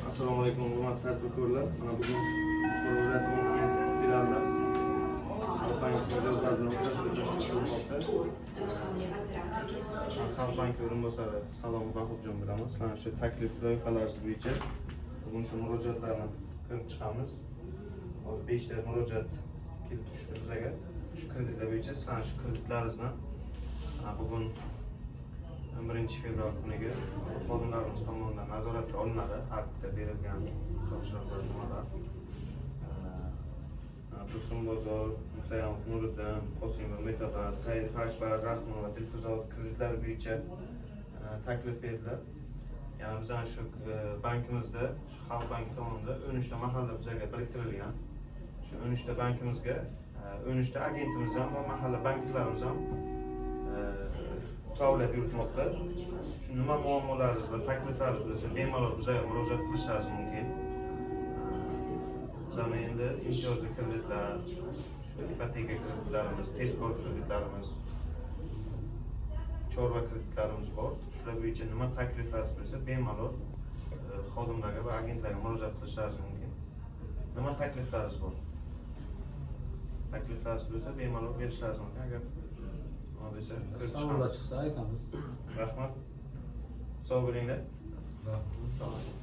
Assalomu alaykum, hurmatli tadbirkorlar. Mana bugun viloyatimizning filialida Xalq banki mijozlar bilan uchrashuv tashkil qilinmoqda. Xalq banki o'rinbosari Salom Bahobjon bilan sizlarga shu taklif loyihalaringiz bo'yicha bugun shu murojaatlarni ko'rib chiqamiz. Hozir 5 ta murojaat kelib tushdi bizga. Shu kreditlar bo'yicha sizlarga shu kreditlaringizni bugun 1 fevral kuniga xodimlarimiz tomonidan nazoratga olinadi. Har bitta berilgan topshiriqlar nimalar. Tursunbozor, Musayamov Nuriddin, Qosimov Metabar, Saidov Akbar, Rahmon va Dilfuzoz kreditlari bo'yicha taklif berildi. Ya'ni bizning shu bankimizda, shu Xalq banki tomonidan 13 ta mahalla bizga biriktirilgan. Shu 13 ta bankimizga 13 ta agentimiz ham va mahalla banklarimiz ham faoliyat yuritmoqda. Shu nima muammolaringiz va takliflaringiz bo'lsa, bemalol bizga murojaat qilishingiz mumkin. Bizning endi imtiyozli kreditlar, ipoteka kreditlarimiz, tezkor kreditlarimiz, chorva kreditlarimiz bor. Shular bo'yicha nima takliflaringiz bo'lsa, bemalol xodimlarga va agentlarga murojaat qilishingiz mumkin. Nima takliflaringiz bor? Takliflaringiz bo'lsa, bemalol berishingiz mumkin. Agar Savollar chiqsa aytamiz. Rahmat. Sog' bo'linglar. Rahmat. Sog' bo'ling.